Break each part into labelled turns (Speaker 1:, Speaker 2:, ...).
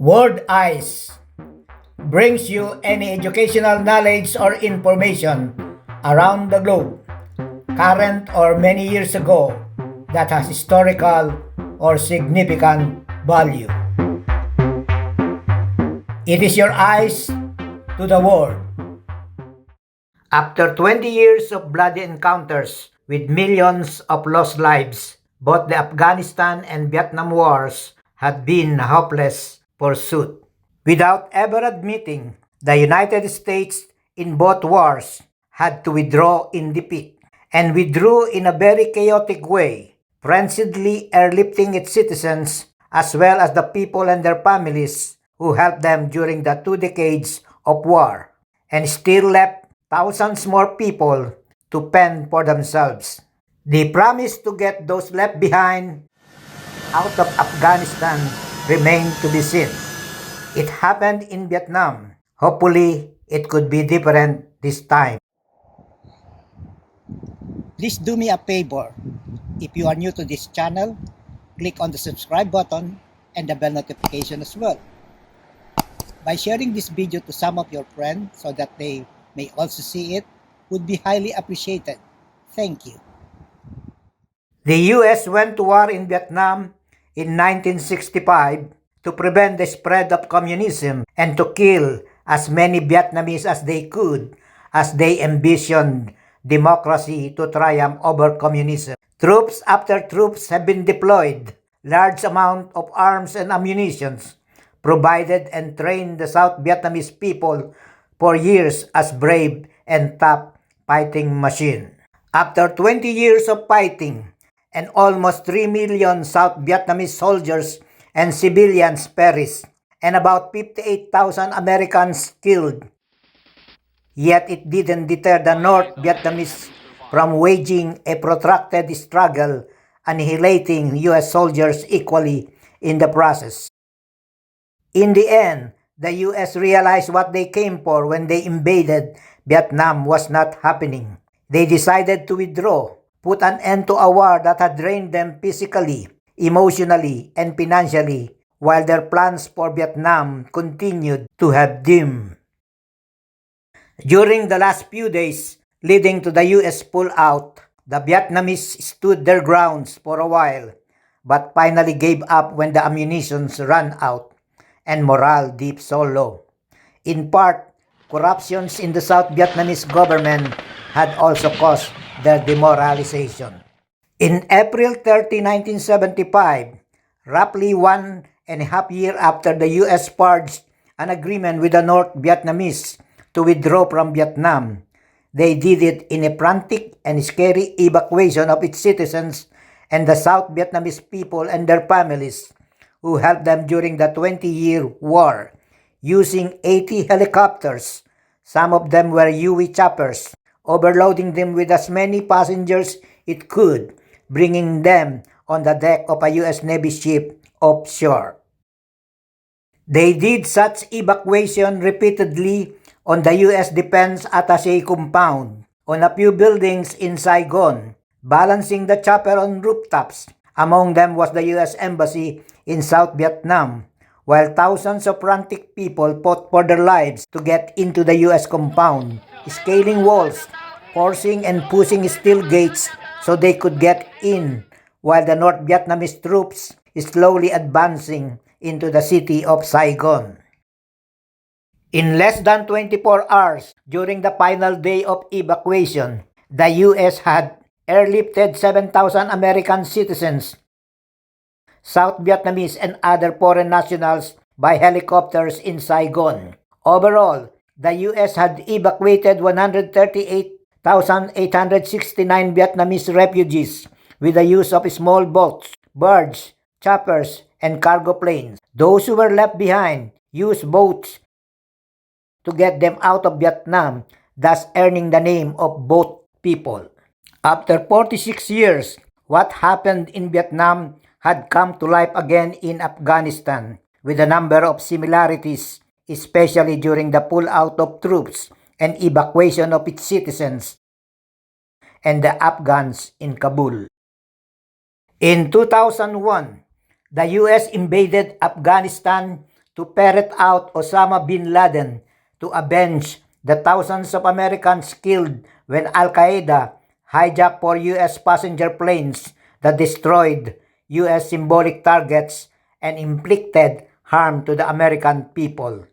Speaker 1: Word Eyes brings you any educational knowledge or information around the globe, current or many years ago, that has historical or significant value. It is your eyes to the world. After 20 years of bloody encounters with millions of lost lives, both the Afghanistan and Vietnam wars had been a hopeless pursuit. Without ever admitting, the United States in both wars had to withdraw in defeat, and withdrew in a very chaotic way, frenziedly airlifting its citizens as well as the people and their families who helped them during the 2 decades of war, and still left thousands more people to fend for themselves. The promise to get those left behind out of Afghanistan remained to be seen. It happened in Vietnam. Hopefully, it could be different this time.
Speaker 2: Please do me a favor. If you are new to this channel, click on the subscribe button and the bell notification as well. By sharing this video to some of your friends so that they may also see it, would be highly appreciated. Thank you.
Speaker 1: The U.S. went to war in Vietnam in 1965 to prevent the spread of communism and to kill as many Vietnamese as they could as they envisioned democracy to triumph over communism. Troops after troops have been deployed. Large amount of arms and ammunitions provided and trained the South Vietnamese people for years as brave and tough fighting machine. After 20 years of fighting and almost 3 million South Vietnamese soldiers and civilians perished and about 58,000 Americans killed, yet it didn't deter the North Vietnamese from waging a protracted struggle, annihilating U.S. soldiers equally in the process. In the end, the U.S. realized what they came for when they invaded Vietnam was not happening. They decided to withdraw, put an end to a war that had drained them physically, emotionally, and financially, while their plans for Vietnam continued to have dim. During the last few days leading to the U.S. pullout, the Vietnamese stood their grounds for a while, but finally gave up when the ammunition ran out and morale dipped so low. In part, corruptions in the South Vietnamese government had also caused their demoralization. In April 30, 1975, roughly 1.5 years after the U.S. forged an agreement with the North Vietnamese to withdraw from Vietnam, they did it in a frantic and scary evacuation of its citizens and the South Vietnamese people and their families who helped them during the 20-year war, using 80 helicopters. Some of them were UE choppers, overloading them with as many passengers it could, bringing them on the deck of a U.S. Navy ship offshore. They did such evacuation repeatedly on the U.S. Defense Attaché compound, on a few buildings in Saigon, balancing the chopper on rooftops. Among them was the U.S. Embassy in South Vietnam, while thousands of frantic people fought for their lives to get into the U.S. compound, scaling walls, forcing and pushing steel gates so they could get in, while the North Vietnamese troops slowly advancing into the city of Saigon. In less than 24 hours during the final day of evacuation, the U.S. had airlifted 7,000 American citizens, South Vietnamese and other foreign nationals by helicopters in Saigon. Overall, the U.S. had evacuated 138,869 Vietnamese refugees with the use of small boats, barges, choppers, and cargo planes. Those who were left behind used boats to get them out of Vietnam, thus earning the name of boat people. After 46 years, what happened in Vietnam had come to life again in Afghanistan, with a number of similarities, especially during the pullout of troops and evacuation of its citizens and the Afghans in Kabul. In 2001, the U.S. invaded Afghanistan to ferret out Osama bin Laden to avenge the thousands of Americans killed when Al-Qaeda hijacked 4 U.S. passenger planes that destroyed U.S. symbolic targets and inflicted harm to the American people.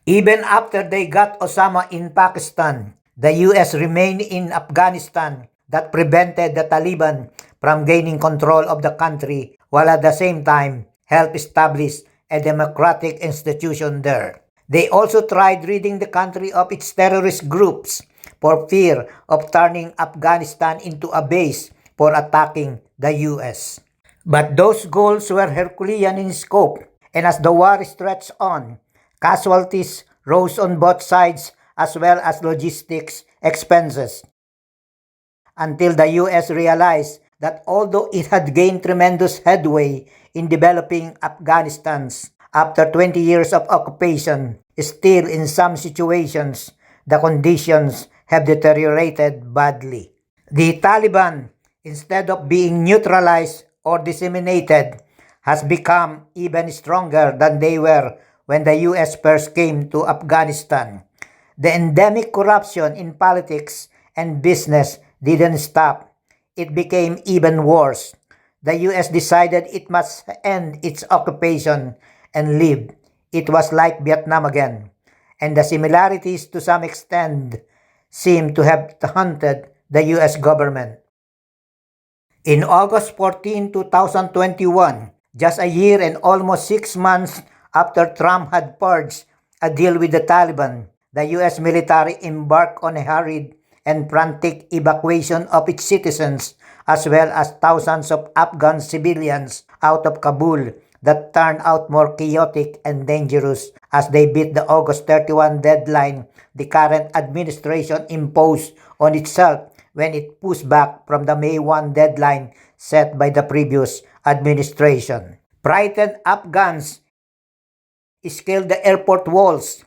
Speaker 1: Even after they got Osama in Pakistan, the U.S. remained in Afghanistan that prevented the Taliban from gaining control of the country while at the same time helped establish a democratic institution there. They also tried ridding the country of its terrorist groups for fear of turning Afghanistan into a base for attacking the U.S. But those goals were Herculean in scope, and as the war stretched on, casualties rose on both sides as well as logistics expenses, until the U.S. realized that although it had gained tremendous headway in developing Afghanistan after 20 years of occupation, still in some situations, the conditions have deteriorated badly. The Taliban, instead of being neutralized or disseminated, has become even stronger than they were when the U.S. first came to Afghanistan. The endemic corruption in politics and business didn't stop. It became even worse. The U.S. decided it must end its occupation and leave. It was like Vietnam again, and the similarities to some extent seem to have haunted the U.S. government. In August 14, 2021, just a year and almost 6 months after Trump had purged a deal with the Taliban, the U.S. military embarked on a hurried and frantic evacuation of its citizens as well as thousands of Afghan civilians out of Kabul that turned out more chaotic and dangerous as they beat the August 31 deadline the current administration imposed on itself when it pushed back from the May 1 deadline set by the previous administration. Frightened Afghans scaled the airport walls,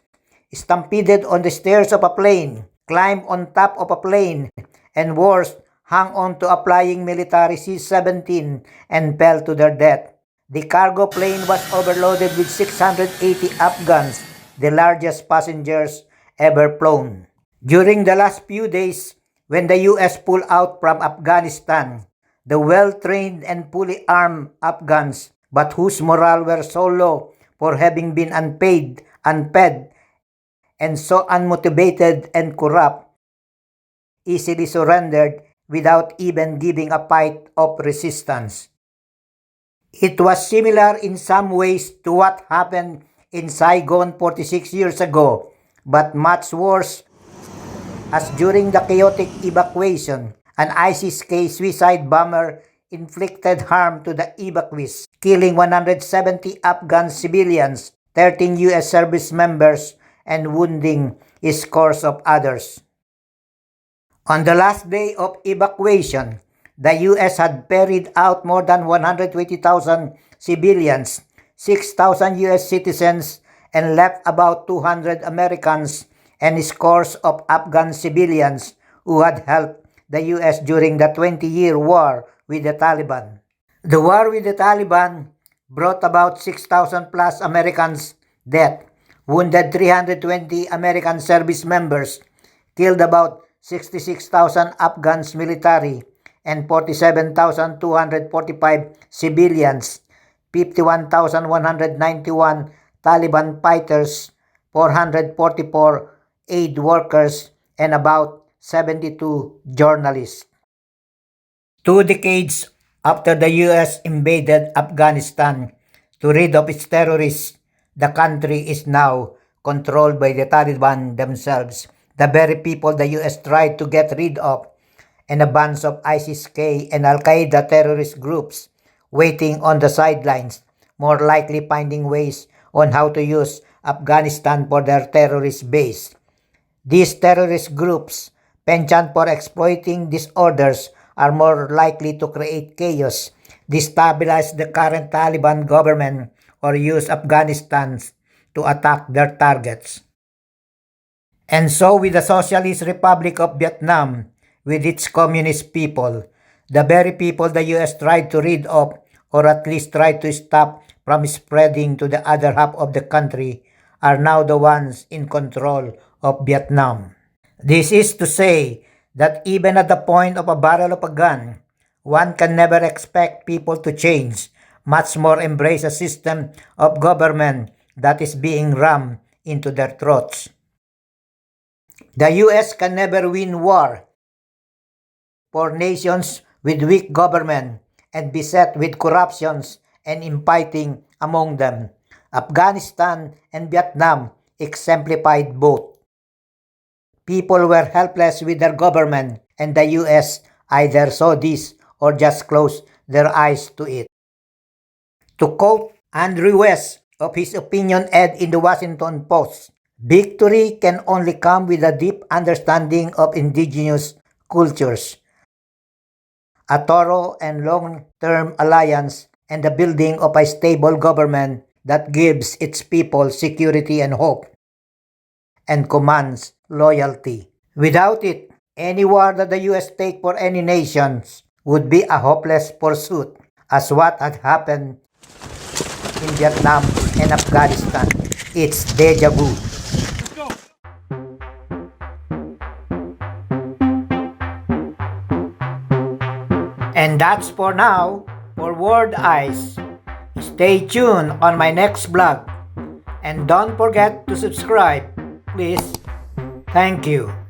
Speaker 1: stampeded on the stairs of a plane, climbed on top of a plane, and worse, hung on to a flying military C-17 and fell to their death. The cargo plane was overloaded with 680 Afghans, the largest passengers ever flown. During the last few days, when the U.S. pulled out from Afghanistan, the well-trained and fully armed Afghans, but whose morale were so low for having been unpaid, unfed, and so unmotivated and corrupt, easily surrendered without even giving a fight of resistance. It was similar in some ways to what happened in Saigon 46 years ago, but much worse, as during the chaotic evacuation, an ISIS-K suicide bomber inflicted harm to the evacuees, killing 170 Afghan civilians, 13 U.S. service members, and wounding scores of others. On the last day of evacuation, the U.S. had ferried out more than 120,000 civilians, 6,000 U.S. citizens, and left about 200 Americans and scores of Afghan civilians who had helped the U.S. during the 20-year war with the Taliban. The war with the Taliban brought about 6,000 plus Americans dead, wounded 320 American service members, killed about 66,000 Afghans military, and 47,245 civilians, 51,191 Taliban fighters, 444 aid workers, and about 72 journalists. 2 decades after the U.S. invaded Afghanistan to rid of its terrorists, the country is now controlled by the Taliban themselves, the very people the U.S. tried to get rid of, and a bunch of ISIS-K and Al-Qaeda terrorist groups waiting on the sidelines, more likely finding ways on how to use Afghanistan for their terrorist base. These terrorist groups, penchant for exploiting disorders, are more likely to create chaos, destabilize the current Taliban government, or use Afghanistan to attack their targets. And so with the Socialist Republic of Vietnam, with its communist people, the very people the U.S. tried to rid of, or at least tried to stop from spreading to the other half of the country are now the ones in control of Vietnam. This is to say that even at the point of a barrel of a gun, one can never expect people to change, much more embrace a system of government that is being rammed into their throats. The US can never win war for nations with weak government and beset with corruptions and infighting among them. Afghanistan and Vietnam exemplified both. People were helpless with their government, and the US either saw this or just closed their eyes to it. To quote Andrew West of his opinion ed in the Washington Post, victory can only come with a deep understanding of indigenous cultures, a thorough and long-term alliance, and the building of a stable government that gives its people security and hope, and commands loyalty. Without it, any war that the US take for any nations would be a hopeless pursuit, as what had happened in Vietnam and Afghanistan. It's deja vu. And that's for now for World Eyes. Stay tuned on my next vlog. And don't forget to subscribe, please. Thank you.